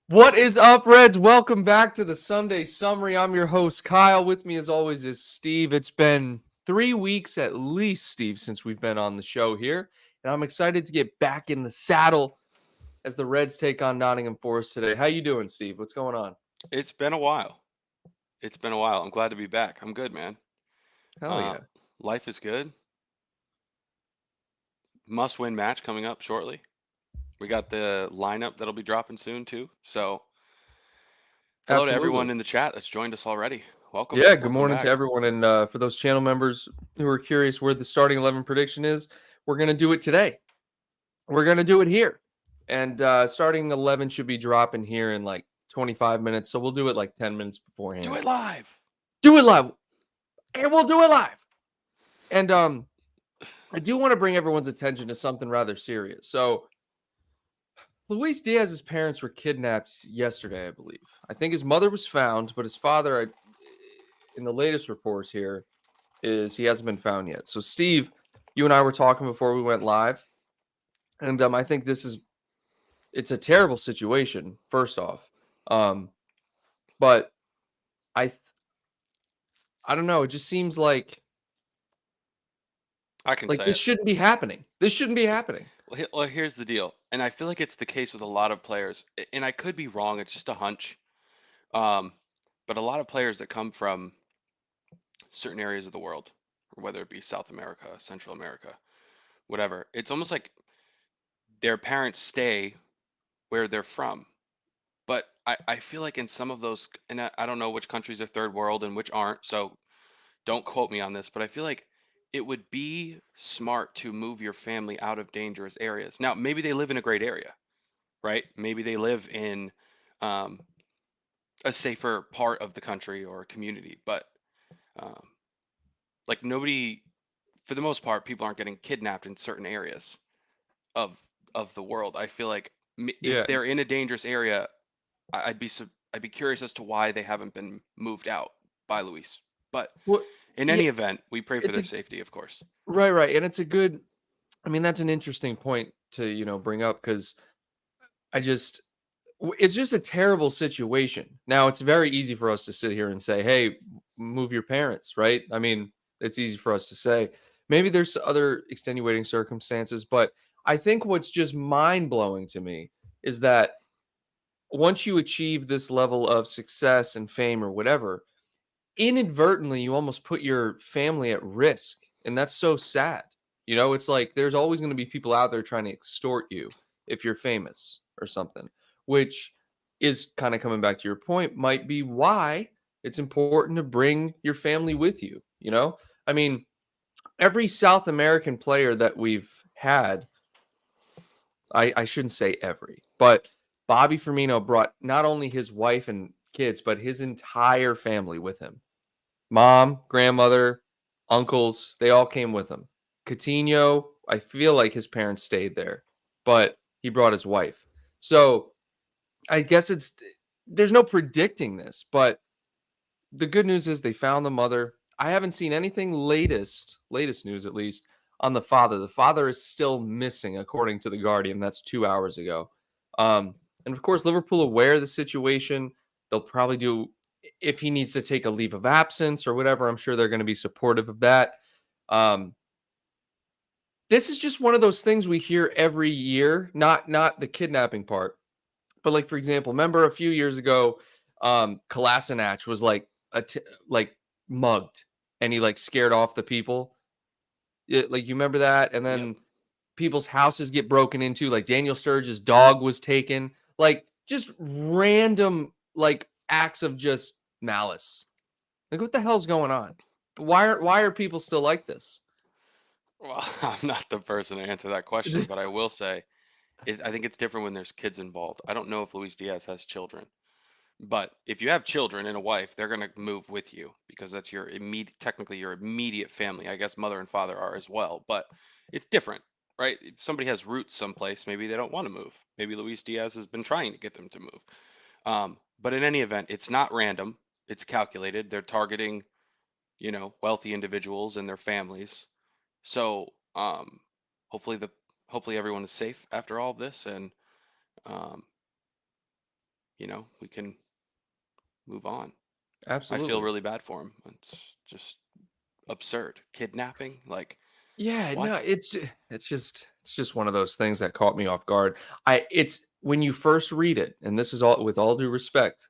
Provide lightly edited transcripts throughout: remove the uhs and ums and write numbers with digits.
What is up, Reds? Welcome back to the Sunday Summary. I'm your host, Kyle. With me, as always, is Steve. It's been 3 weeks at least, Steve, since we've been on the show here. And I'm excited to get back in the saddle as the Reds take on Nottingham Forest today. How you doing, Steve? What's going on? It's been a while. It's been a while. I'm glad to be back. I'm good, man. Hell Uh, yeah. Life is good. Must-win match coming up shortly. We got the lineup that'll be dropping soon too. So, hello to everyone Absolutely. in the chat that's joined us already. Welcome, Yeah, good welcome morning to back. everyone. And for those channel members who are curious where the starting 11 prediction is, we're going to do it today. We're going to do it here. And starting 11 should be dropping here in like 25 minutes. So we'll do it like 10 minutes Do beforehand. it live. Do it live. And we'll do it live. And I do want to bring everyone's attention to something rather serious. So Luis Diaz's parents were kidnapped yesterday, I believe. I think his mother was found, but his father, in the latest reports here, is he hasn't been found yet. So Steve, you and I were talking before we went live. And I think it's a terrible situation, first off. Um, but I th- I don't know. It just seems I can like say this it. shouldn't be happening. This shouldn't be happening. Well, here's the deal, and I feel like it's the case with a lot of players, and I could be wrong. It's just a hunch. Um, but a lot of players that come from certain areas of the world, whether it be South America, Central America, whatever, it's almost like their parents stay where they're from. But I feel like in some of those, and I don't know which countries are third world and which aren't, so don't quote me on this, but I feel like it would be smart to move your family out of dangerous areas. Now, maybe they live in a great area, right? Maybe they live in um, a safer part of the country or community, but um, like nobody, for the most part, people aren't getting kidnapped in certain areas of of the world. I feel like if Yeah. they're in a dangerous area, I'd be curious as to why they haven't been moved out by Luis. But Well, in yeah, any event, we pray for it's their a safety, of course. right, and it's a good. I mean, that's an interesting point to bring up because I just it's just a terrible situation. Now, it's very easy for us to sit here and say, "Hey, move your parents," right? I mean, it's easy for us to say. Maybe there's other extenuating circumstances, but I think what's just mind blowing to me is that once you achieve this level of success and fame or whatever, inadvertently you almost put your family at risk. And that's so sad. It's like there's always going to be people out there trying to extort you if you're famous or something, which is kind of coming back to your point, might be why it's important to bring your family with you. I mean, every South American player that we've had, I shouldn't say every, but Bobby Firmino brought not only his wife and kids, but his entire family with him. Mom, grandmother, uncles, they all came with him. Coutinho, I feel like his parents stayed there, but he brought his wife. So I guess there's no predicting this, but the good news is they found the mother. I haven't seen anything latest news at least on the father. The father is still missing, according to the Guardian. That's 2 hours ago. And of course, Liverpool aware of the situation. They'll probably do if he needs to take a leave of absence or whatever. I'm sure they're going to be supportive of that. Um, this is just one of those things we hear every year. Not the kidnapping part, but like for example, remember a few years ago, Kolasinac was like mugged, and he like scared off the people. Like you remember that, and Yep. then people's houses get broken into. Like Daniel Sturge's dog was taken. Like just random like acts of just malice. Like what the hell's going on? Why are people still like this? Well, I'm not the person to answer that question, but I will say I think it's different when there's kids involved. I don't know if Luis Diaz has children, but if you have children and a wife, they're going to move with you because that's your technically your immediate family. I guess mother and father are as well, but it's different, right? If somebody has roots someplace, maybe they don't want to move. Maybe Luis Diaz has been trying to get them to move. But in any event, it's not random. It's calculated. They're targeting, wealthy individuals and their families. So, hopefully hopefully everyone is safe after all of this, and um, we can move on. I feel Absolutely. really bad for him. It's just absurd. Kidnapping? Like, Yeah, no, what? it's just one of those things that caught me off guard. It's when you first read it, and this is all with all due respect,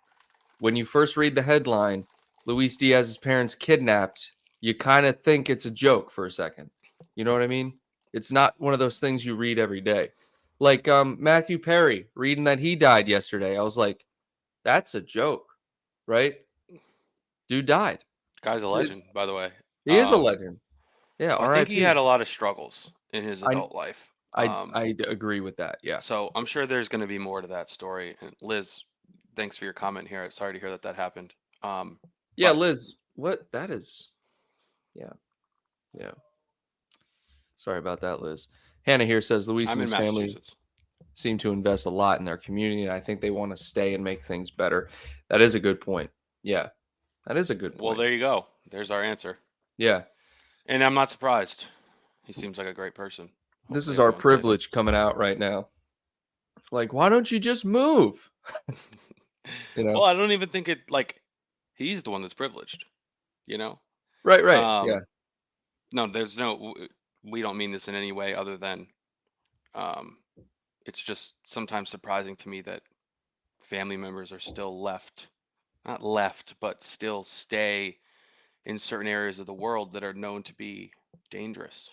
when you first read the headline, Luis Diaz's parents kidnapped, you kind of think it's a joke for a second. You know what I mean? It's not one of those things you read every day. Like Matthew Perry reading that he died yesterday. I was like, that's a joke, right? Dude died. Guy's a It's legend, by the way. he is a legend. Yeah, I think he had R.I.P. a lot of struggles in his I adult life. agree with that. Yeah. So I'm sure there's going to be more to that story. And Liz, thanks for your comment here. Sorry to hear that that happened. Um, Yeah, but Liz, what that is. Yeah. Yeah. Sorry about that, Liz. Hannah here says Luis I'm and in his family Massachusetts. seem to invest a lot in their community, and I think they want to stay and make things better. That is a good point. Yeah, that is a good Well, point. there you go. There's our answer. Yeah, And I'm not surprised. He seems like a great person. this Hopefully is our everyone's safe. privilege coming out right now. Like, why don't you just move? You Well, know? I don't even think it like he's the one that's privileged, you know? Right, right. Yeah. Um, no, there's we don't mean this in any way other than um, it's just sometimes surprising to me that family members are still left, not left, but still stay in certain areas of the world that are known to be dangerous.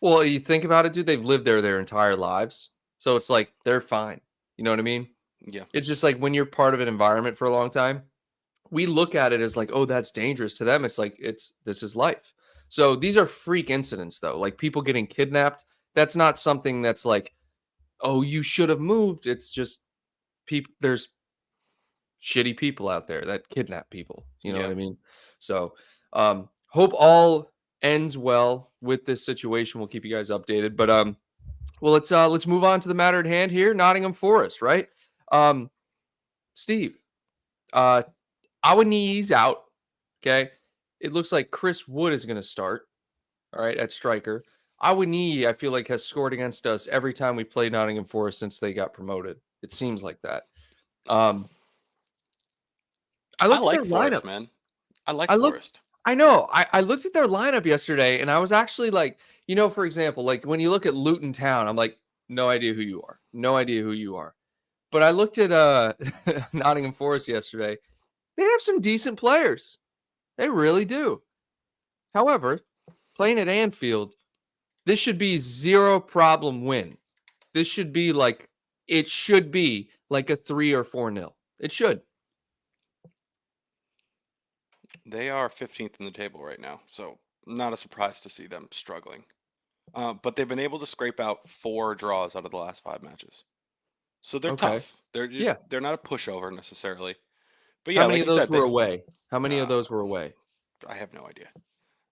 Well, you think about it, dude. They've lived there their entire lives, so it's like they're fine. You know what I mean? Yeah, It's just like when you're part of an environment for a long time, we look at it as like, oh, that's dangerous. To them, it's like this is life. So these are freak incidents, though. Like people getting kidnapped. That's not something that's like, oh, you should have moved. It's just people. There's shitty people out there that kidnap people. You know what yeah. I mean? So hope all ends well with this situation. We'll keep you guys updated. But well, let's move on to the matter at hand here. Nottingham Forest, right? Um, Steve, uh, Awaniyi's out. Okay. It looks like Chris Wood is going to start. All right. At striker. Awaniyi, I feel like, has scored against us every time we played Nottingham Forest since they got promoted. It seems like that. Um, I I looked at their like Forest, lineup. man. I like I looked, Forest. I know. I looked at their lineup yesterday and I was actually like, for example, like when you look at Luton Town, I'm like, no idea who you are. No idea who you are. But I looked at Nottingham Forest yesterday. They have some decent players. They really do. However, playing at Anfield, this should be zero problem win. This should be like it should be like a 3 or 4-0. It should. They are 15th in the table right now, so not a surprise to see them struggling. But they've been able to scrape out 4 draws out of the last 5 matches, so they're Okay. tough. Yeah. They're not a pushover necessarily. But How yeah, many like of you those said, were they. away? How many of Uh, those were away? I have no idea.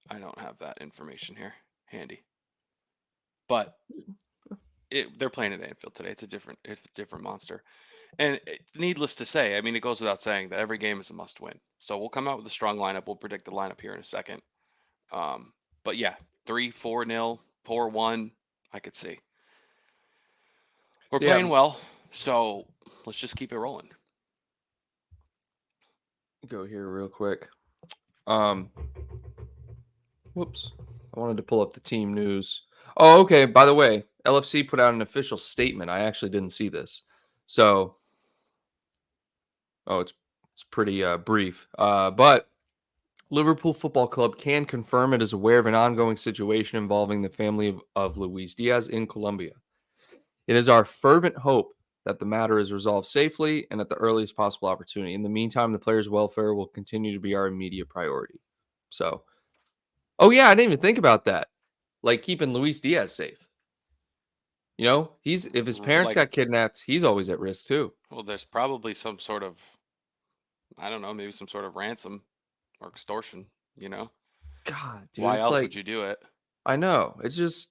I don't have that information here handy. But they're playing at Anfield today. It's a different monster. And it's needless to say, I mean, it goes without saying that every game is a must win. So we'll come out with a strong lineup. We'll predict the lineup here in a second. Um, but yeah, 3-4-0, 4-1, I could see. We're Yeah, playing well, so let's just keep it rolling. go here real quick. Um, whoops. I wanted to pull up the team news. Oh, okay. By the way, LFC put out an official statement. I actually didn't see this. So, it's pretty brief. But Liverpool Football Club can confirm it is aware of an ongoing situation involving the family of Luis Diaz in Colombia. It is our fervent hope that the matter is resolved safely and at the earliest possible opportunity. In the meantime, the players' welfare will continue to be our immediate priority. So, oh yeah, I didn't even think about that. Like keeping Luis Diaz safe. He's if his parents Like, got kidnapped, he's always at risk too. well, there's probably some sort of, I don't know, maybe some sort of ransom or extortion, you know? God, dude, Why it's else like would you do it? I know. It's just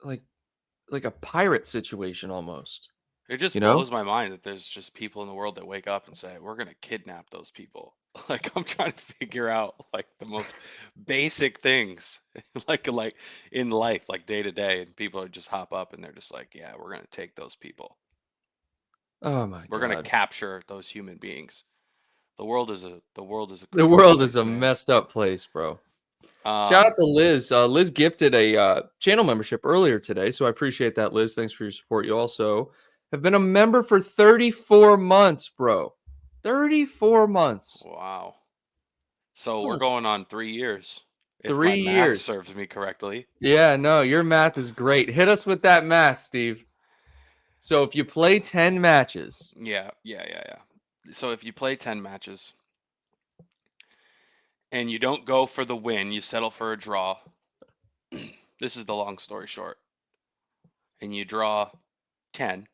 like a pirate situation almost. It You just know? blows my mind that there's just people in the world that wake up and say, "We're gonna kidnap those people." Like I'm trying to figure out like the most basic things, like in life, like day to day, and people are just hop up and they're just like, "Yeah, we're gonna take those people." Oh my We're gonna God. capture those human beings. The world is a The crazy world is place, a man. messed up place, bro. Shout out Um, to Liz. Liz gifted a channel membership earlier today, so I appreciate that, Liz. Thanks for your support. You also have been a member for 34 months, bro. 34 months. wow. So It's we're almost going on 3 years, if my three math years. serves me correctly. Yeah, no, your math is great. Hit us with that math, Steve. So if you play 10 matches, Yeah. So if you play 10 matches and you don't go for the win, you settle for a draw. This is the long story short. And you draw 10,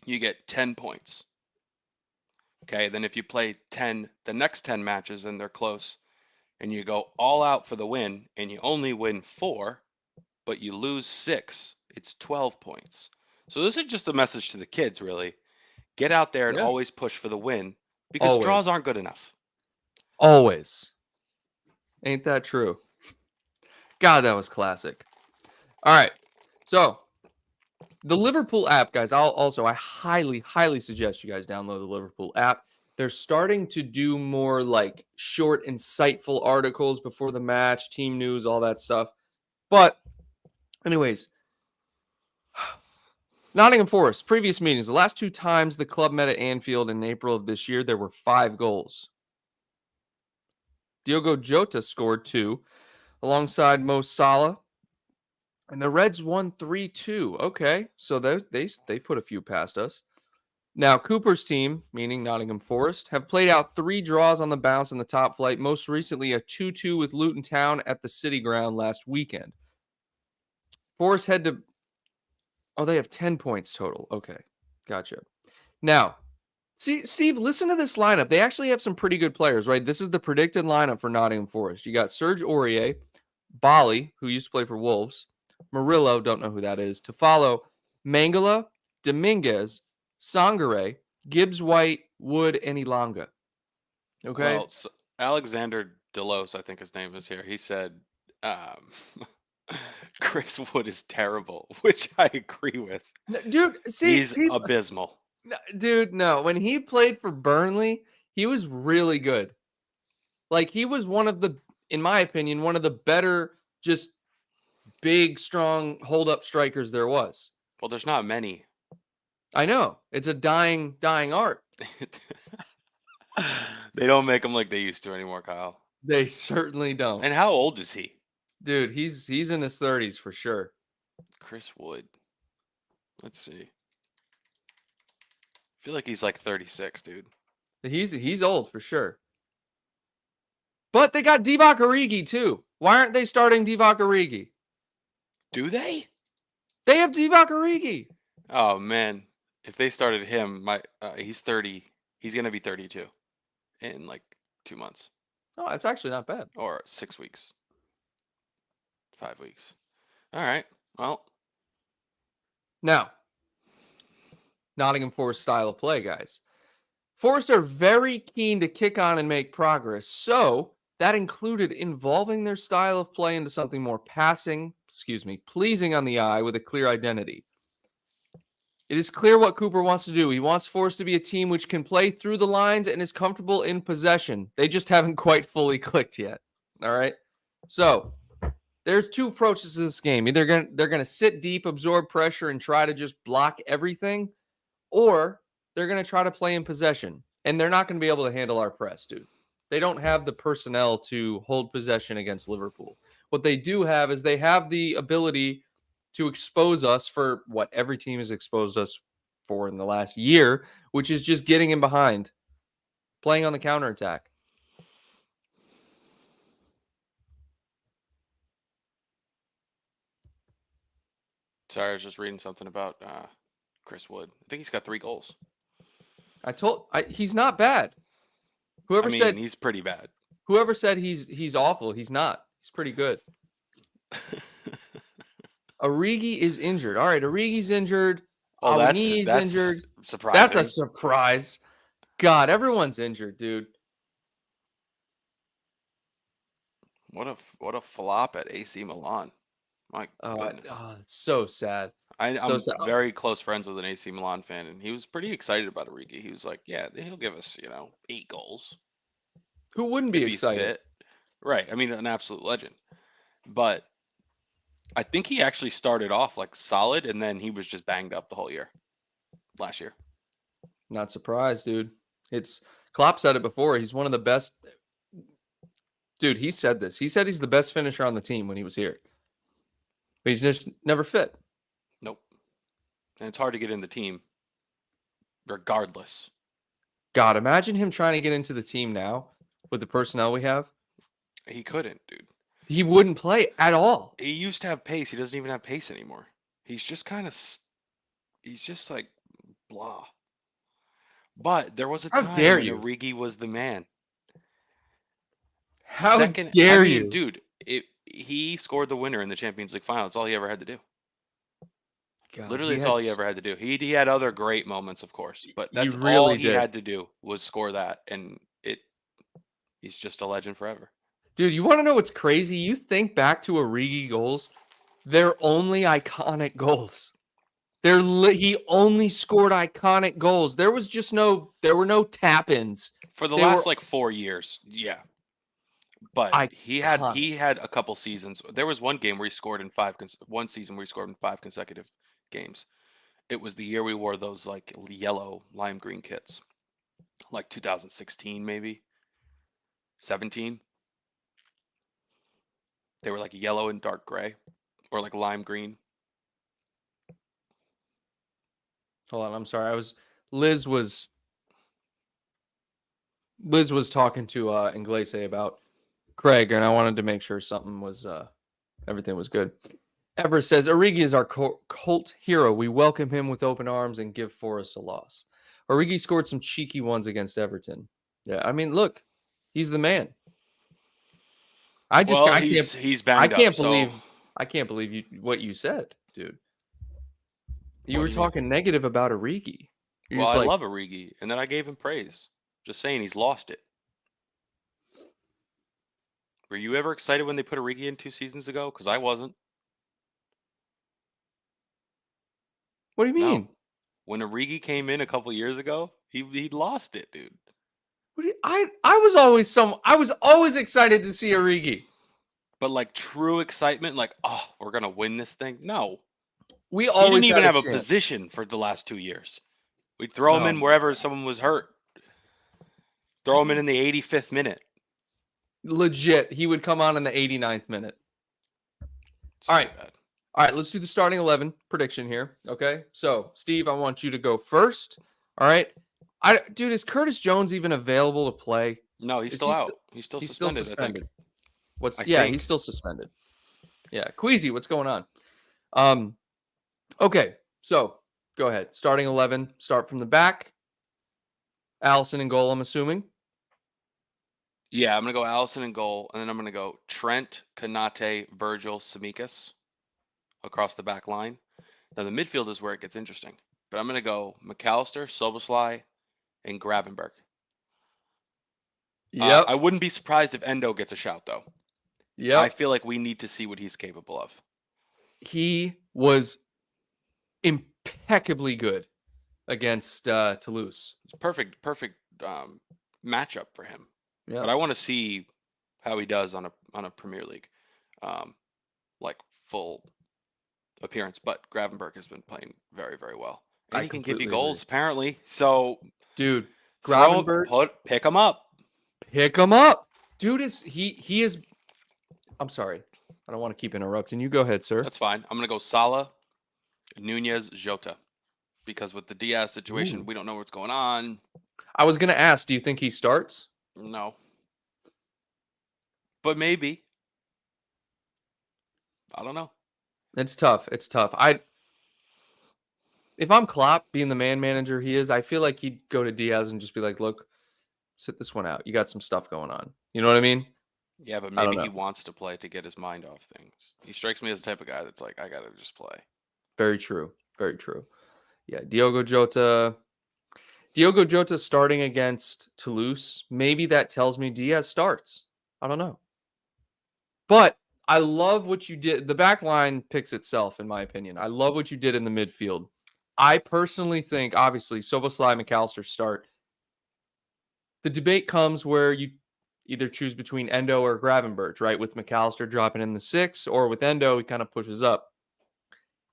you get 10 points. Okay, then if you play the next 10 matches and they're close, and you go all out for the win, and you only win 4, but you lose 6, it's 12 points. So this is just a message to the kids, really. Get out there and yeah, always push for the win because always, draws aren't good enough. always. Ain't that true? God, that was classic. All right. So the Liverpool app, guys, I highly, highly suggest you guys download the Liverpool app. They're starting to do more like short, insightful articles before the match, team news, all that stuff. But, anyways, Nottingham Forest, previous meetings. The last 2 times the club met at Anfield in April of this year, there were 5 goals. Diogo Jota scored 2 alongside Mo Salah. And the Reds won 3-2. Okay, so they put a few past us. Now, Cooper's team, meaning Nottingham Forest, have played out 3 draws on the bounce in the top flight, most recently a 2-2 with Luton Town at the City Ground last weekend. Forest head to Oh, they have 10 points total. Okay. Gotcha. Now, see, Steve, listen to this lineup. They actually have some pretty good players, right? This is the predicted lineup for Nottingham Forest. You got Serge Aurier, Bali, who used to play for Wolves, Murillo, don't know who that is, to follow Mangala, Dominguez, Sangare, Gibbs-White, Wood, and Ilanga. Okay? Well, so Alexander Delos, I think his name is here. He said um, Chris Wood is terrible, which I agree with. Dude, see, He's people, abysmal. dude, no. When he played for Burnley, he was really good. Like, he was one of the, in my opinion, one of the better, just big, strong hold-up strikers there was. Well, there's not many. I know. It's a dying art. They don't make them like they used to anymore, Kyle. They certainly don't. And how old is he? Dude, he's in his 30s for sure. Chris Wood. Let's see. I feel like he's like 36, dude. He's old for sure. But they got Divock Origi too. Why aren't they starting Divock Origi? Do they? They have Divock Origi. Oh man, if they started him, he's 30. He's gonna be 32 in like 2 months Oh, that's actually not bad. or 6 weeks, 5 weeks. All right. Well, Now, Nottingham Forest style of play, guys. Forest are very keen to kick on and make progress, so that included involving their style of play into something more pleasing on the eye with a clear identity. It is clear what Cooper wants to do. He wants Forest to be a team which can play through the lines and is comfortable in possession. They just haven't quite fully clicked yet. All right. So there's 2 approaches to this game. Either they're gonna sit deep, absorb pressure, and try to just block everything, or they're going to try to play in possession. And they're not going to be able to handle our press, dude. They don't have the personnel to hold possession against Liverpool. What they do have is they have the ability to expose us for what every team has exposed us for in the last year, which is just getting in behind, playing on the counterattack. sorry, I was just reading something about Chris Wood. I think he's got 3 goals. He's not bad. I Whoever mean, said he's pretty bad. he's awful, he's not. He's pretty good. Origi is injured. All right, Origi's injured. Well, Awini's that's injured. That's a surprising. surprise. God, everyone's injured, dude. What a flop at AC Milan. My goodness. It's so sad. So, I'm very close friends with an AC Milan fan, and he was pretty excited about Origi. He was like, "Yeah, he'll give us, 8 goals who wouldn't be if he's excited? fit." Right. I mean, an absolute legend. But I think he actually started off like solid, and then he was just banged up the whole year last year. Not surprised, dude. It's Klopp said it before. He's one of the best. Dude, he said this. He said he's the best finisher on the team when he was here. But he's just never fit. Nope. And it's hard to get in the team, regardless. God, imagine him trying to get into the team now with the personnel we have. He couldn't, dude. He wouldn't play at all. He used to have pace. He doesn't even have pace anymore. He's just he's just like blah. But there was a How time dare when you? Origi was the man. How Second, dare I mean, you? dude, he scored the winner in the Champions League final. That's all he ever had to do. God, Literally, that's all he ever had to do. He had other great moments, of course, but he that's all really he did. had to do was score that, and he's just a legend forever. Dude, you want to know what's crazy? You think back to Origi goals, they're only iconic goals. He only scored iconic goals. There were no tap-ins. For the They last were like 4 years, yeah. But he had iconic. a couple seasons. There was one game where he scored in one season where he scored in 5 consecutive games. It was the year we wore those like yellow lime green kits, like 2016 maybe, 17. They were like yellow and dark gray, or like lime green. Hold on, I'm sorry. Liz was Liz was talking to Inglese about Craig, and I wanted to make sure everything was good. Everett says Origi is our cult hero. We welcome him with open arms and give Forest a loss. Origi scored some cheeky ones against Everton. Yeah, I mean, look, he's the man. I he's banged up. So I can't believe what you said, dude. You what were do you mean? talking negative about Origi. Well, I love Origi, and then I gave him praise. Just saying, he's lost it. Were you ever excited when they put Origi in 2 seasons ago? Because I wasn't. What do you mean? No. When Origi came in a couple years ago, he lost it, dude. I was always excited to see Origi. But like true excitement, like, oh, we're gonna win this thing. No, We he always didn't even had have a chance. position for the last 2 years. We'd throw him Oh in my wherever God. someone was hurt. Throw him in the 85th minute. Legit, he would come on in the 89th minute. It's All right. bad. All right, let's do the starting 11 prediction here. Okay. So, Steve, I want you to go first. All right. Dude, is Curtis Jones even available to play? No, he's Is still he out. He's still suspended, I think. He's still suspended. Yeah. Queasy, what's going on? Okay. So, go ahead. Starting 11, start from the back. Allison in goal, I'm assuming. Yeah, I'm gonna go Allison in goal, and then I'm gonna go Trent, Kanate, Virgil, Samikas across the back line. Now the midfield is where it gets interesting, but I'm gonna go McAllister, Soboslai, and Gravenberg. Yep. I wouldn't be surprised if Endo gets a shout though. Yep. I feel like we need to see what he's capable of. He was impeccably good against Toulouse. It's perfect matchup for him. Yeah. But I want to see how he does on a Premier League, like full appearance. But Gravenberg has been playing very, very well, and he can give you goals apparently. So, dude, Gravenberg, pick him up. Pick him up, dude. He is. I'm sorry, I don't want to keep interrupting you. Go ahead, sir. That's fine. I'm gonna go Salah, Nunez, Jota, because with the Diaz situation, we don't know what's going on. I was gonna ask, do you think he starts? No. But maybe. I don't know. It's tough. If I'm Klopp, being the man manager he is, I feel like he'd go to Diaz and just be like, look, sit this one out. You got some stuff going on. You know what I mean? Yeah, but maybe he wants to play to get his mind off things. He strikes me as the type of guy that's like, I got to just play. Very true. Very true. Yeah, Diogo Jota starting against Toulouse. Maybe that tells me Diaz starts. I don't know. But I love what you did. The back line picks itself, in my opinion. I love what you did in the midfield. I personally think, obviously, Soboslai and McAllister start. The debate comes where you either choose between Endo or Gravenberch, right? With McAllister dropping in the 6, or with Endo, he kind of pushes up.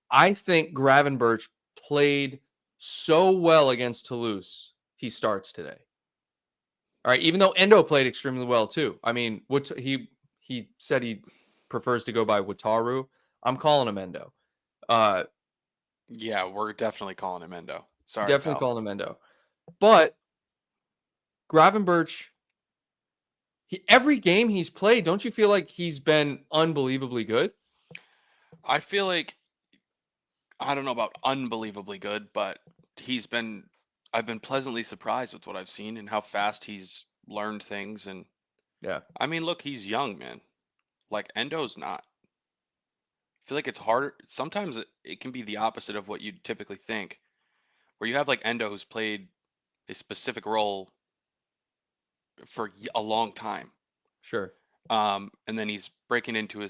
I think Gravenberch played so well against Toulouse, he starts today. All right, even though Endo played extremely well too. I mean, what he said he prefers to go by Wataru. I'm calling him Endo. Uh, Yeah, we're definitely calling him Endo. Sorry, definitely pal. calling him Endo. But Gravenberch, every game he's played, don't you feel like he's been unbelievably good? I feel like I don't know about unbelievably good, but he's been I've been pleasantly surprised with what I've seen and how fast he's learned things. And Yeah, I mean, look, he's young, man. Like Endo's not. I feel like it's harder. Sometimes it can be the opposite of what you'd typically think, where you have like Endo who's played a specific role for a long time, sure. and then he's breaking into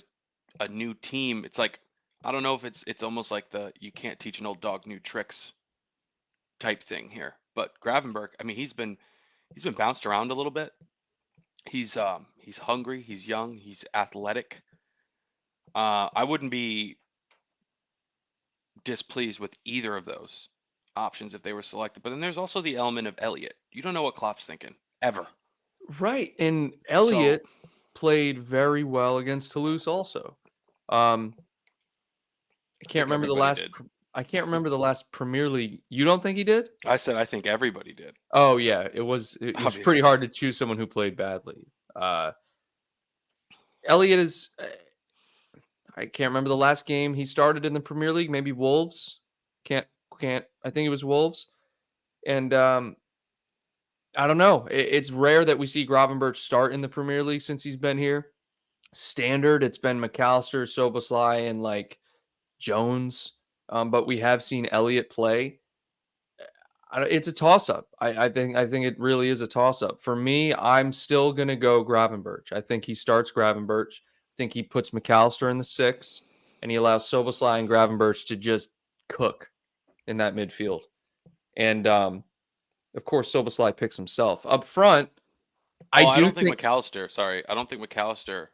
a new team. It's like I don't know if it's almost like the you can't teach an old dog new tricks type thing here. But Gravenberg, I mean, he's been bounced around a little bit. He's hungry, he's young, he's athletic. I wouldn't be displeased with either of those options if they were selected. But then there's also the element of Elliott. You don't know what Klopp's thinking ever. Right, and So Elliott played very well against Toulouse also. Um, I I can't think remember the everybody last did. I can't remember the last Premier League. You don't think he did? I said I think everybody did, Oh, yeah, it was pretty obviously. hard to choose someone who played badly. Elliott is I can't remember the last game he started in the Premier League, maybe Wolves. Can't can't I think it was Wolves. And I don't know. It's rare that we see Gravenberch start in the Premier League since he's been here. Standard, it's been McAllister, Soboslai, and like Jones. But we have seen Elliott play. It's a toss up. I think it really is a toss up. For me, I'm still gonna go Gravenberch. I think he starts Gravenberch. I think he puts McAllister in the 6, and he allows Soboslai and Gravenberch to just cook in that midfield. And of course, Soboslai picks himself up front. I Oh, I do don't think think McAllister. Sorry, I don't think McAllister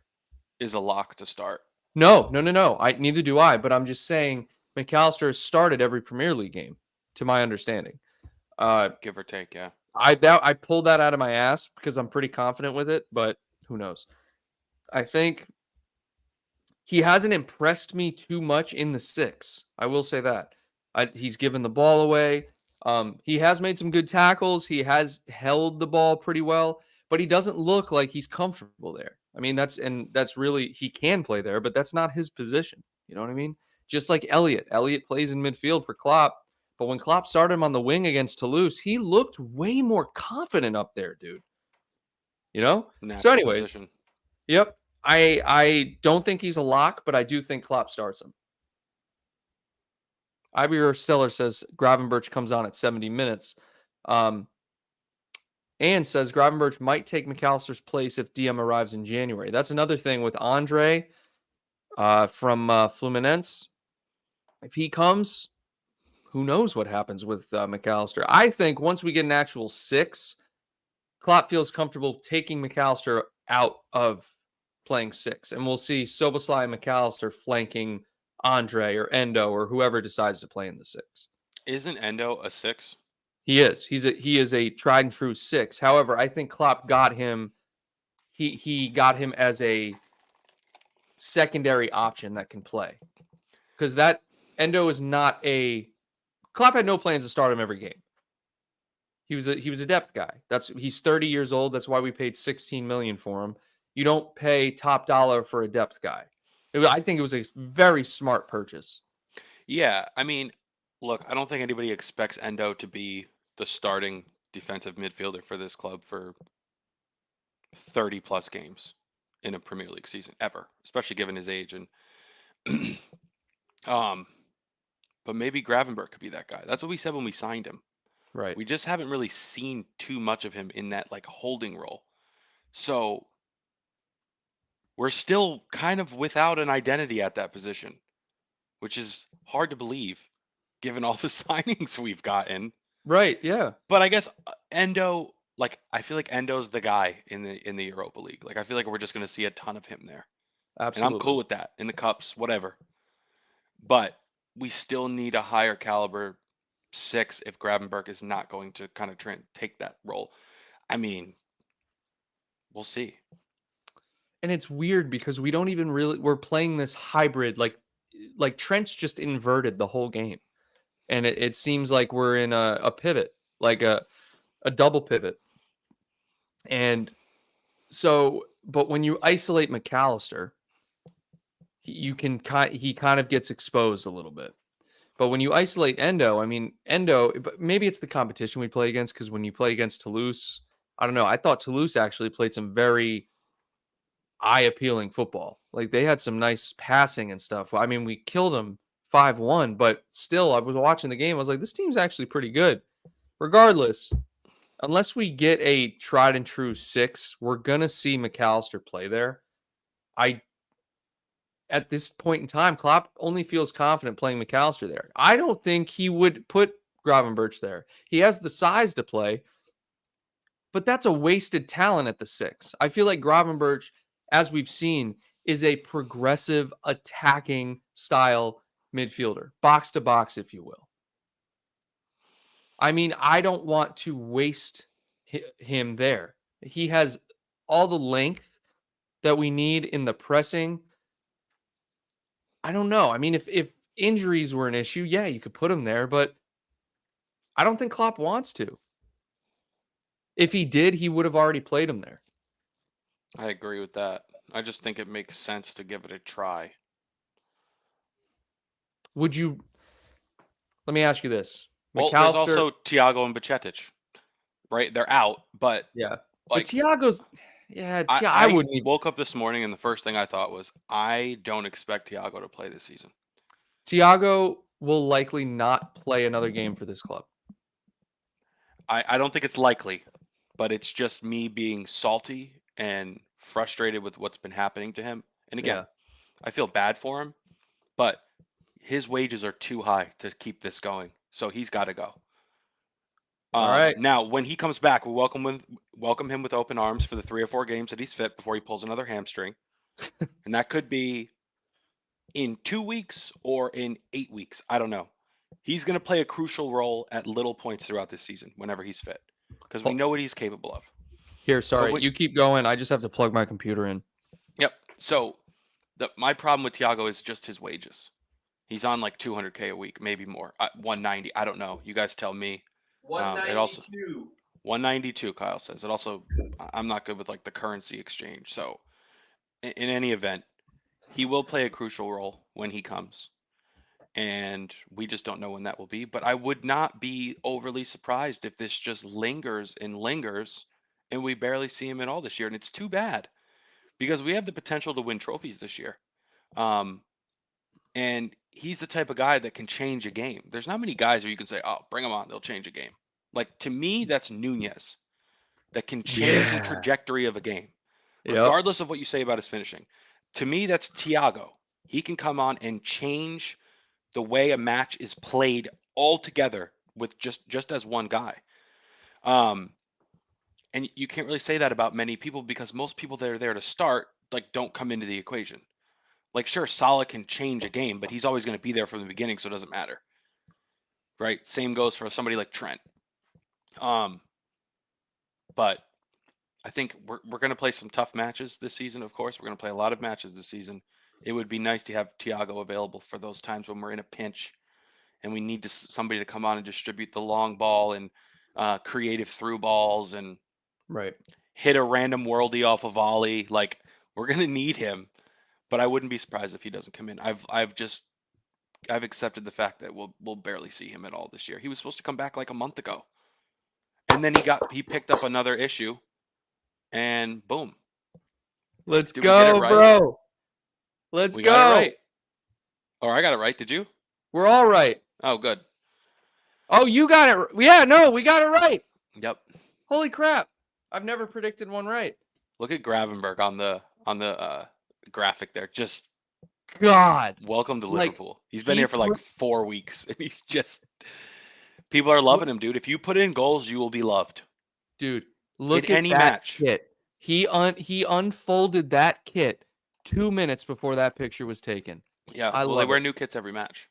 is a lock to start. no, no, no, no. I neither do I. But I'm just saying McAllister has started every Premier League game, to my understanding. Uh, Give or take, yeah. I pulled that out of my ass because I'm pretty confident with it, but who knows? I think he hasn't impressed me too much in the 6. I will say that. He's given the ball away. He has made some good tackles. He has held the ball pretty well, but he doesn't look like he's comfortable there. I mean, that's really he can play there, but that's not his position. You know what I mean? Just like Elliott. Elliott plays in midfield for Klopp, but when Klopp started him on the wing against Toulouse, he looked way more confident up there, dude. You know? So, Natural anyways, position. yep. I don't think he's a lock, but I do think Klopp starts him. Iber Stellar says Gravenberch comes on at 70 minutes. Um, and says Gravenberch might take McAllister's place if DM arrives in January. That's another thing with Andre from Fluminense. If he comes, who knows what happens with McAllister? I think once we get an actual 6, Klopp feels comfortable taking McAllister out of playing 6, and we'll see Soboslai and McAllister flanking Andre or Endo or whoever decides to play in the 6. Isn't Endo a 6? He is. He is a tried and true 6. However, I think Klopp got him. He got him as a secondary option that can play because that Endo is not a. Klopp had no plans to start him every game. He was a depth guy. He's 30 years old. That's why we paid 16 million for him. You don't pay top dollar for a depth guy. I think it was a very smart purchase. Yeah, I mean, look, I don't think anybody expects Endo to be the starting defensive midfielder for this club for 30 plus games in a Premier League season ever, especially given his age. And um, but maybe Gravenberg could be that guy. That's what we said when we signed him. Right. We just haven't really seen too much of him in that like holding role. So we're still kind of without an identity at that position, which is hard to believe given all the signings we've gotten. Right, yeah. But I guess Endo, like I feel like Endo's the guy in the Europa League. Like I feel like we're just going to see a ton of him there. And I'm Absolutely. cool with that in the cups, whatever. But we still need a higher caliber 6 if Gravenberg is not going to kind of take that role. I mean, we'll see. And it's weird because we don't even really we're playing this hybrid like Trent's just inverted the whole game. And it seems like we're in a pivot, like a double pivot. And so, but when you isolate McAllister, he kind of gets exposed a little bit. But when you isolate Endo, I mean Endo, but maybe it's the competition we play against because when you play against Toulouse, I don't know. I thought Toulouse actually played some very eye appealing football. Like they had some nice passing and stuff. I mean, we killed them 5-1, but still, I was watching the game. I was like, this team's actually pretty good. Regardless, unless we get a tried and true 6, we're gonna see McAllister play there. I At this point in time, Klopp only feels confident playing McAllister there. I don't think he would put Gravenberch there. He has the size to play, but that's a wasted talent at the 6. I feel like Gravenberch, as we've seen, is a progressive attacking style midfielder, box to box, if you will. I mean, I don't want to waste him there. He has all the length that we need in the pressing. I don't know. I mean, if injuries were an issue, yeah, you could put him there, but I don't think Klopp wants to. If he did, he would have already played him there. I agree with that. I just think it makes sense to give it a try. Would you? Let me ask you this: Well, there's McAllister, also Thiago and Baccetic, right? They're out, but yeah, but like Thiago's, yeah, I I wouldn't even. woke up this morning and the first thing I thought was I don't expect Thiago to play this season. Thiago will likely not play another game for this club. I don't think it's likely, but it's just me being salty and frustrated with what's been happening to him. And again, Yeah. I feel bad for him, but his wages are too high to keep this going. So he's got to go. All right. Now, when he comes back, we welcome him with open arms for the 3 or 4 games that he's fit before he pulls another hamstring. And that could be in 2 weeks or in 8 weeks. I don't know. He's going to play a crucial role at little points throughout this season whenever he's fit because we Well, know what he's capable of. here, But sorry. when, You keep going. I just have to plug my computer in. yep. So my problem with Thiago is just his wages. He's on like 200K a week, maybe more. 190. I don't know. You guys tell me. It also 192. 192. Kyle says it also. I'm not good with like the currency exchange. So in any event, he will play a crucial role when he comes, and we just don't know when that will be. But I would not be overly surprised if this just lingers and lingers, and we barely see him at all this year. And it's too bad because we have the potential to win trophies this year. Um, and he's the type of guy that can change a game. There's not many guys where you can say, "Oh, bring them on, they'll change a game." Like to me, that's Nunez that can change the Yeah. trajectory of a game, Yep. regardless of what you say about his finishing. To me, that's Thiago. He can come on and change the way a match is played altogether with just as one guy. Um, and you can't really say that about many people because most people that are there to start like don't come into the equation. Like sure, Salah can change a game, but he's always going to be there from the beginning, so it doesn't matter. Right? Same goes for somebody like Trent. Um, but I think we're going to play some tough matches this season. Of course, we're going to play a lot of matches this season. It would be nice to have Thiago available for those times when we're in a pinch and we need somebody to come on and distribute the long ball and creative through balls and Right. hit a random worldie off a volley. Like we're going to need him, but I wouldn't be surprised if he doesn't come in. I've accepted the fact that we'll barely see him at all this year. He was supposed to come back like a month ago, and then he picked up another issue, and boom. Let's Did we get it go, right? bro. Let's We got it go. right. Or I got it right. Did you? We're all right. Oh, good. Oh, you got it. Yeah, no, we got it right. Yep. Holy crap. I've never predicted one right. Look at Gravenberg on the graphic there. Just God, welcome to like Liverpool. He's been he here for like put 4 weeks, and he's just people are loving look, him, dude. If you put in goals, you will be loved dude, in look at any that match. kit. He unfolded that kit 2 minutes before that picture was taken. Yeah, I well, they love wear it. new kits every match.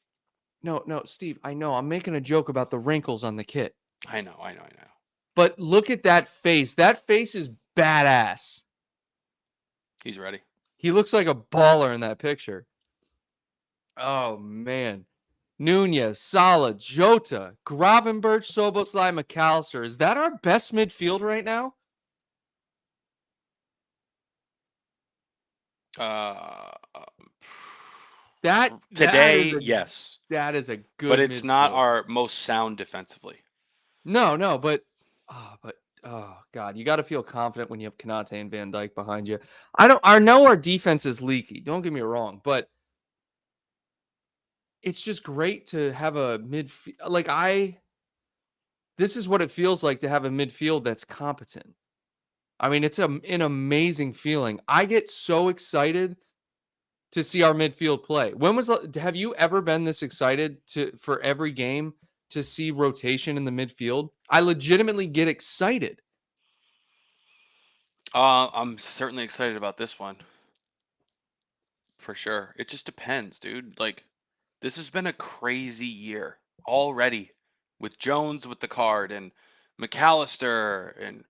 No, no, Steve, I know. I'm making a joke about the wrinkles on the kit. I know, I know, I know. But look at that face. That face is badass. He's ready. He looks like a baller in that picture. Oh man. Nunez, Salah, Jota, Gravenberch, Soboslai, McAllister. Is that our best midfield right now? Uh, That today, yes, that is a but good it's not midfield. our most sound defensively. No, but oh god, you got to feel confident when you have Konate and Van Dijk behind you. I know our defense is leaky. Don't get me wrong, but it's just great to have a midfield. This is what it feels like to have a midfield that's competent. I mean, it's an amazing feeling. I get so excited to see our midfield play. Have you ever been this excited for every game to see rotation in the midfield? I legitimately get excited. I'm certainly excited about this one for sure. It just depends, dude. Like, this has been a crazy year already with Jones with the card and McAllister and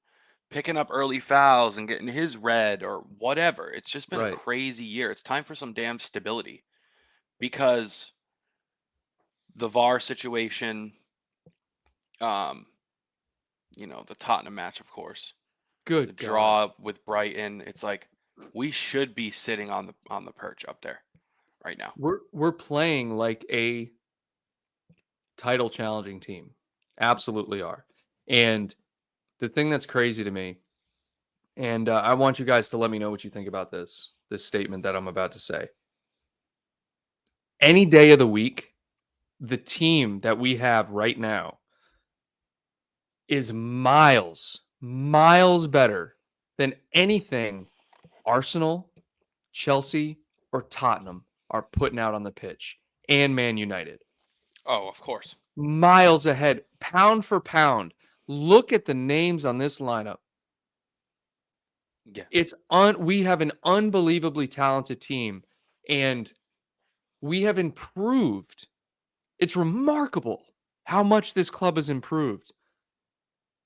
picking up early fouls and getting his red or whatever. It's just been a Right. crazy year. It's time for some damn stability because the VAR situation, um, the Tottenham match, of course, the Good God. draw with Brighton. It's like we should be sitting on the perch up there right now. We're playing like a title challenging team. Absolutely are. And the thing that's crazy to me, and I want you guys to let me know what you think about this statement that I'm about to say. Any day of the week, the team that we have right now is miles better than anything Arsenal, Chelsea, or Tottenham are putting out on the pitch, and Man United. Oh, of course. Miles ahead, pound for pound. Look at the names on this lineup. Yeah. We have an unbelievably talented team, and we have improved. It's remarkable how much this club has improved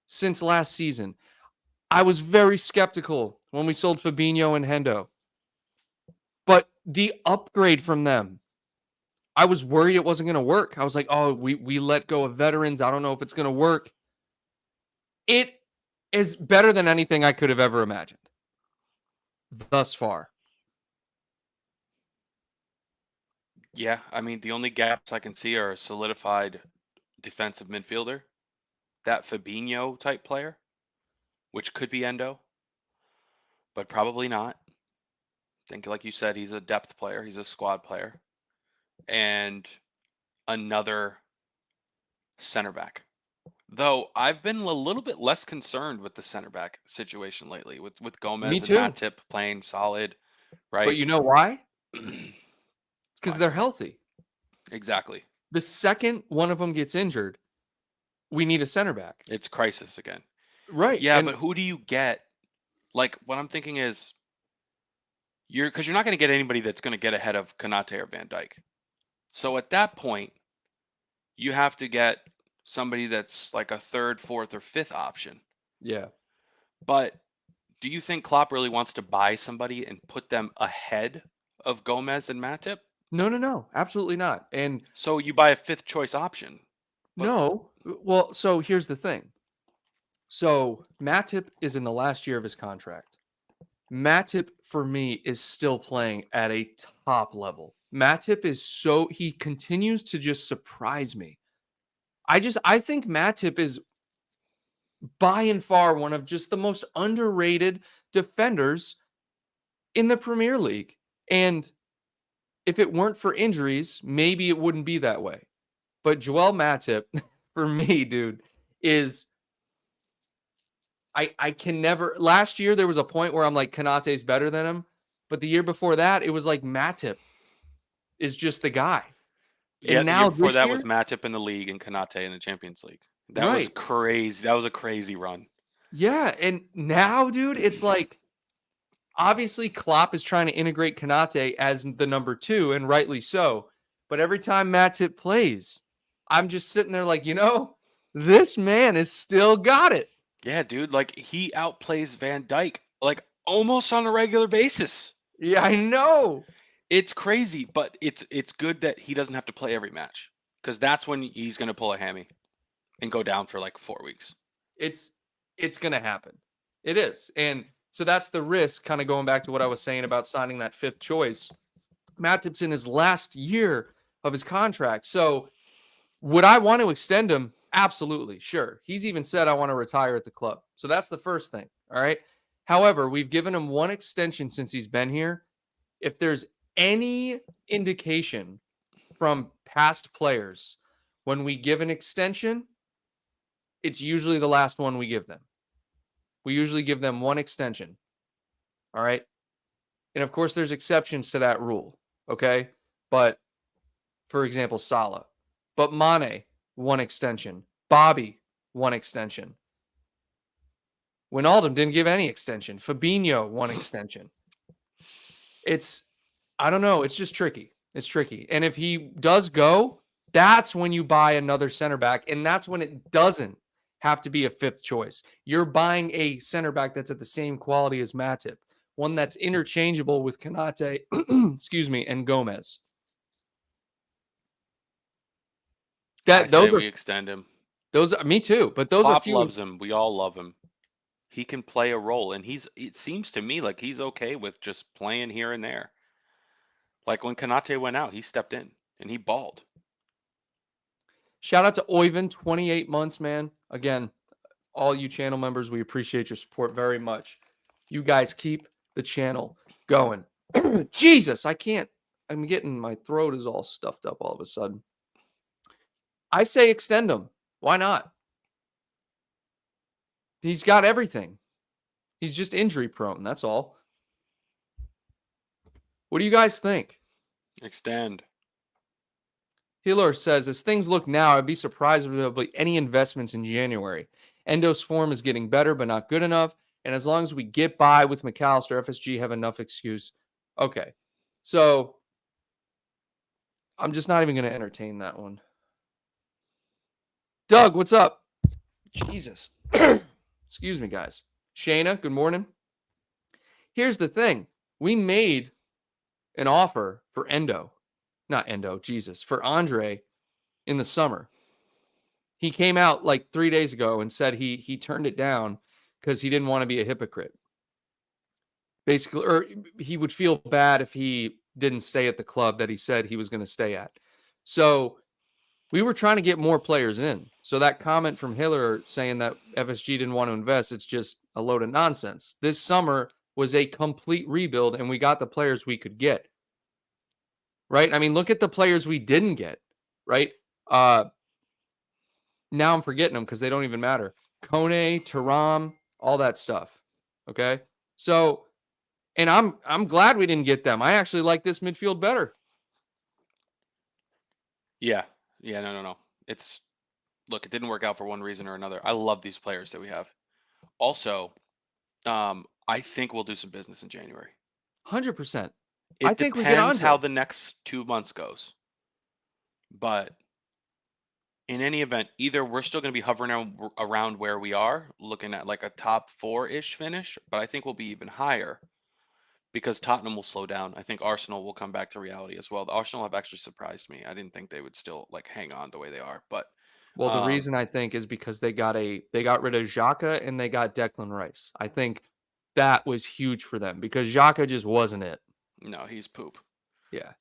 since last season. I was very skeptical when we sold Fabinho and Hendo, but the upgrade from them, I was worried it wasn't going to work. I was like, oh, we let go of veterans. I don't know if it's going to work. It is better than anything I could have ever imagined thus far. Yeah, I mean, the only gaps I can see are a solidified defensive midfielder, that Fabinho type player, which could be Endo, but probably not. I think, like you said, he's a depth player, he's a squad player, and another center back. Though I've been a little bit less concerned with the center back situation lately, with Me Gomez and too. Matip playing solid, But right? you know why? It's because Why? they're healthy. Exactly. The second one of them gets injured, we need a center back. It's crisis again. Right. Yeah, And but who do you get? Like, what I'm thinking is because you're not going to get anybody that's going to get ahead of Konate or Van Dyke. So at that point, you have to get somebody that's like a third, fourth, or fifth option. yeah. But do you think Klopp really wants to buy somebody and put them ahead of Gomez and Matip? No. Absolutely not. And So you buy a fifth choice option. But no. Well, so here's the thing. So Matip is in the last year of his contract. Matip, for me, is still playing at a top level. Matip he continues to just surprise me. I think Matip is by and far one of just the most underrated defenders in the Premier League. And if it weren't for injuries, maybe it wouldn't be that way. But Joel Matip, for me, dude, is I can never. Last year there was a point where I'm like, Kanate's better than him. But the year before that, it was like Matip is just the guy. Yeah, And the year now before this that was year, Matip in the league and Konate in the Champions League. That was right. crazy. That was a crazy run. Yeah. And now, dude, it's like obviously Klopp is trying to integrate Konate as the number 2, and rightly so. But every time Matip plays, I'm just sitting there like, this man has still got it. Yeah, dude, like he outplays Van Dyke like almost on a regular basis. Yeah, I know. It's crazy, but it's good that he doesn't have to play every match because that's when he's gonna pull a hammy and go down for like 4 weeks. It's it's gonna happen. It is. And so that's the risk, kind of going back to what I was saying about signing that 5th choice. Matip's in his last year of his contract. So would I want to extend him? Absolutely. Sure. He's even said I want to retire at the club. So that's the first thing. All right. However, we've given him 1 extension since he's been here. If there's any indication from past players, when we give an extension, it's usually the last one we give them. We usually give them 1 extension. All right. And of course, there's exceptions to that rule. Okay. But for example, Salah. But Mane, 1 extension. Bobby, 1 extension. Wijnaldum didn't give any extension. Fabinho, 1 extension. I don't know. It's just tricky. It's tricky. And if he does go, that's when you buy another center back. And that's when it doesn't have to be a 5th choice. You're buying a center back that's at the same quality as Matip, one that's interchangeable with Konate, excuse me, and Gomez. I say we extend him. Me too. But those are Klopp few. loves him. We all love him. He can play a role, and it seems to me like he's okay with just playing here and there. Like when Konate went out, he stepped in and he balled. Shout out to Oyvind, 28 months, man. Again, all you channel members, we appreciate your support very much. You guys keep the channel going. Jesus, I'm getting, my throat is all stuffed up all of a sudden. I say extend him. Why not? He's got everything. He's just injury prone. That's all. What do you guys think? Extend. Hiller says, as things look now, I'd be surprised if there'll be any investments in January. Endo's form is getting better, but not good enough. And as long as we get by with McAllister, FSG have enough excuse. Okay. So I'm just not even going to entertain that one. Doug, what's up? Jesus. Excuse me, guys. Shayna, good morning. Here's the thing. We made an offer for for Andre in the summer. He came out like 3 days ago and said he turned it down because he didn't want to be a hypocrite. Basically, or he would feel bad if he didn't stay at the club that he said he was going to stay at. So we were trying to get more players in. So that comment from Hiller saying that FSG didn't want to invest, it's just a load of nonsense. This summer was a complete rebuild, and we got the players we could get. Right? I mean, look at the players we didn't get, right? Now I'm forgetting them because they don't even matter. Kone, Taram, all that stuff. Okay? So, and I'm glad we didn't get them. I actually like this midfield better. Yeah. Yeah, no. Look, it didn't work out for one reason or another. I love these players that we have. Also, I think we'll do some business in January. 100%. It I think we get depends Andre. how the next 2 months goes. But in any event, either we're still going to be hovering around where we are, looking at like a top 4-ish finish, but I think we'll be even higher because Tottenham will slow down. I think Arsenal will come back to reality as well. The Arsenal have actually surprised me. I didn't think they would still like hang on the way they are, but Well, the reason I think is because they got rid of Xhaka and they got Declan Rice. I think that was huge for them because Xhaka just wasn't it. No, he's poop. Yeah.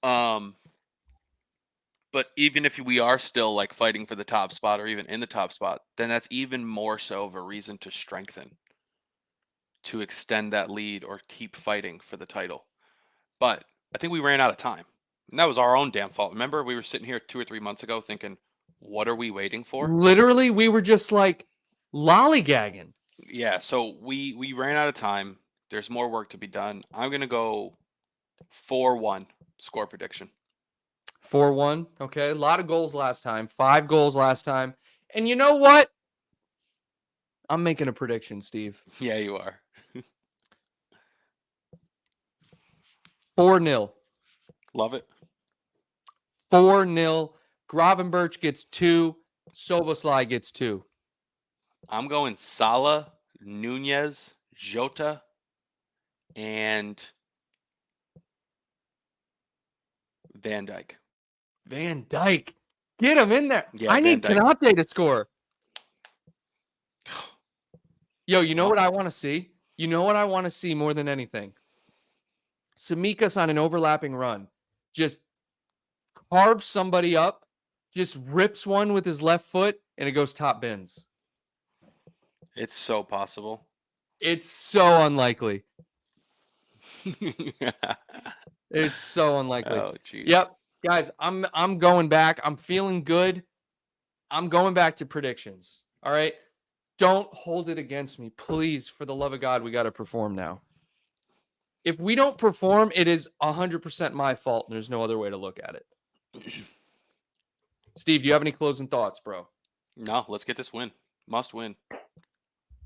But even if we are still like fighting for the top spot or even in the top spot, then that's even more so of a reason to strengthen, to extend that lead or keep fighting for the title. But I think we ran out of time. And that was our own damn fault. Remember, we were sitting here 2 or 3 months ago thinking, what are we waiting for? Literally, we were just like lollygagging. Yeah, so we ran out of time. There's more work to be done. I'm going to go 4-1 score prediction. 4-1. Okay. A lot of goals last time. 5 goals last time. And you know what? I'm making a prediction, Steve. Yeah, you are. 4-0. Love it. 4-0. Gravenberch gets 2. Soboslai gets 2. I'm going Salah, Nunez, Jota, and Van Dijk. Van Dijk. Get him in there. Yeah, I Van need Dijk. Konate to score. Yo, you know Well- what I want to see? You know what I want to see more than anything? Samikas on an overlapping run. Just carves somebody up, just rips one with his left foot, and it goes top bins. It's so possible. It's so unlikely. It's so unlikely. Oh, jeez. Yep. Guys, I'm going back. I'm feeling good. I'm going back to predictions. All right. Don't hold it against me. Please, for the love of God, we got to perform now. If we don't perform, it is 100% my fault, and there's no other way to look at it. Steve, do you have any closing thoughts, bro? No, let's get this win. Must win.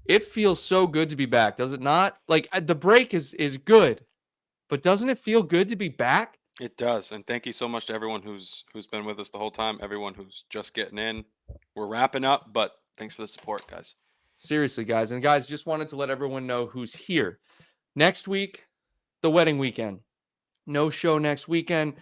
It feels so good to be back, does it not? Like the break is good, but doesn't it feel good to be back? It does. And thank you so much to everyone who's been with us the whole time, everyone who's just getting in. We're wrapping up, but thanks for the support, guys. Seriously, guys. And guys, just wanted to let everyone know who's here. Next week, the wedding weekend. No show next weekend.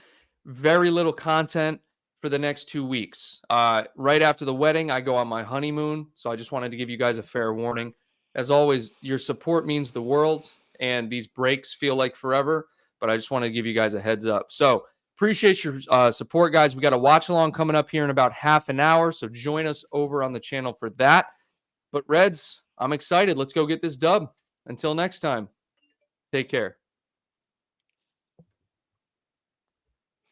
Very little content for the next 2 weeks. Right after the wedding, I go on my honeymoon. So I just wanted to give you guys a fair warning. As always, your support means the world, and these breaks feel like forever, but I just wanted to give you guys a heads up. So appreciate your support, guys. We got a watch along coming up here in about half an hour. So join us over on the channel for that. But Reds, I'm excited. Let's go get this dub. Until next time, take care.